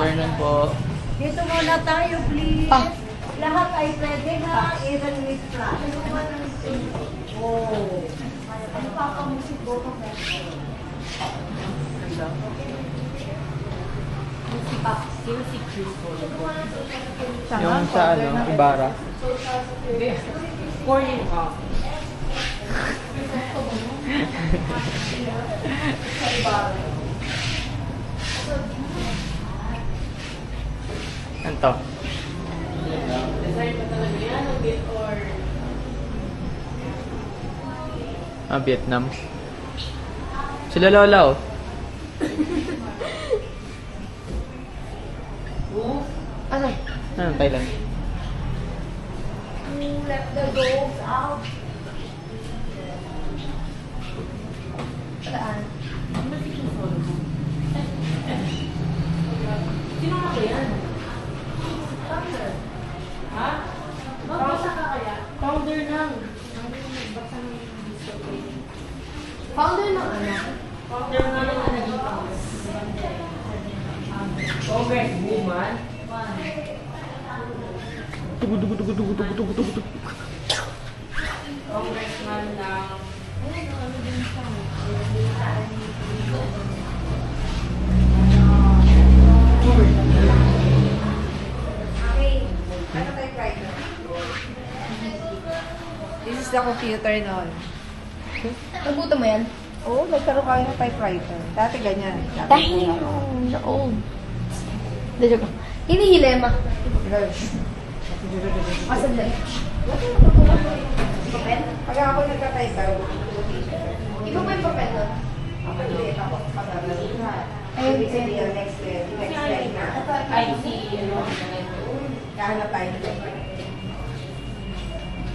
afternoon po. Dito muna tayo, please. Lahat ay pwede ha, even with flash. Oh. Ano pa pa musik ko ko? Music Chris po. Yung sa ano, Ibarra. Morning off. Ano to? Design pa talaga yan, o bit or... Vietnam. Sila Lola oh. Ano? Ano, Thailand? Who left the dogs out? Saan? Sino nga ba yan? Ha? Magbasa ka kaya? Founder ng... Founder ng ano? Founder ng ano dito? Congresswoman? Congressman ng... Ano typewriter? This is the computer noon. Nagbuto mo yan? Oo, nagkaroon kayo ng typewriter. Dati ganyan. Damn, you're old. Dito ko. Hinihilema. Asan na? Papel? Pag ako nagka-type, iba ba yung papel nun? Hindi, tapos pag-alas. Ayun, next slide na. Ay, si... ano? Kahanap tayo ng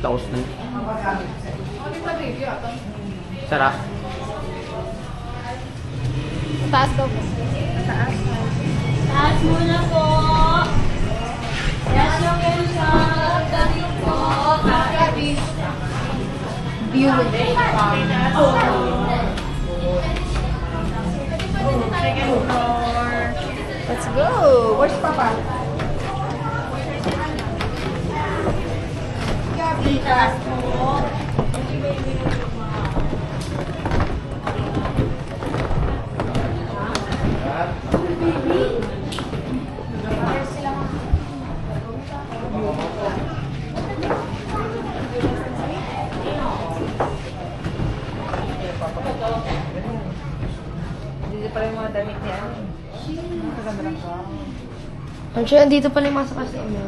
Taos na. mapagamit ko sa iyo. Sarap. Taas daw po. Taas. Taas muna po! Yes, yung shot! Dali po! View. Second floor! Let's go! Where's Papa? Taas po! Dito pala yung mga damit niya. Maganda lang ba? I'm sure andito pala yung mga sakas sa inyo.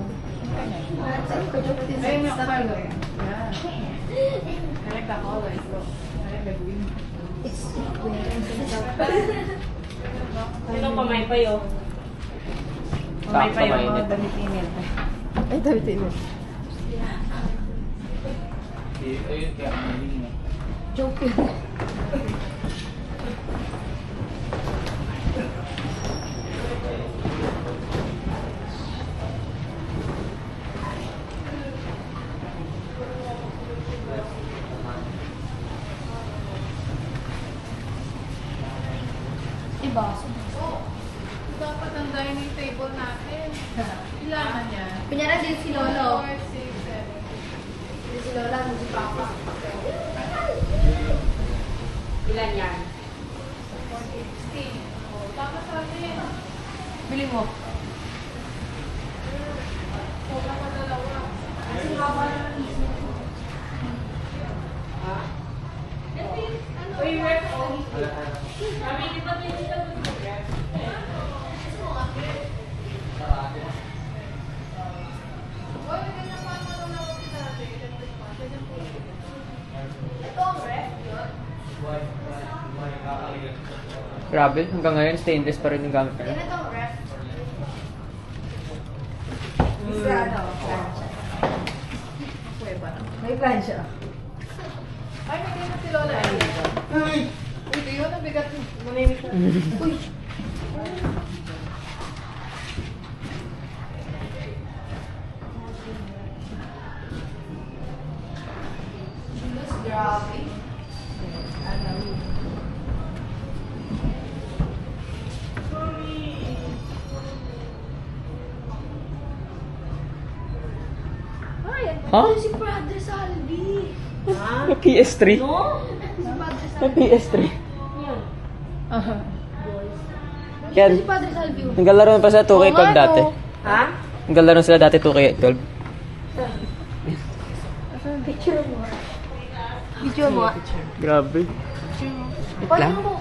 Ayun yung color. Yeah. I like the color. I like the green. It's Sino pamaypay oh? Sakto yung mainit. Damit niya. Ay, damit mo. Ayun kaya ang Joke yun. Diba? Dapat ang dining table natin. Ilan yan? Kunyara din si Lolo. 4, 6, 7. Din si Lola, si Papa. Ilan yan? 16. Oh, tama sa atin. Bili mo. Sobra pa dalawa. Uy, ref oh! Kami, di ba din sila mag-ref? Oy, ganyan pa naman ako sinabi. Ito ang ref, yun? Grabe, hanggang ngayon stainless pa rin yung gamit ko. Yan ito ang ref. Isa ano? Plancha. Kuweba na. May plancha. Ay, may ganyan si Lola. Uy, di yun, ang bigat. Manimik na. Uy! Grabe. Ano? Ha? Si Brother Salvi. May PS3? Si Brother May Salvi. PS3? Aha. Yan. Si Brother Salvi. Naglalaro pa sa 2K Oo pag nga, dati. no. Ha? Naglalaro sila dati 2K12. Video mo. Grabe. Paano mo?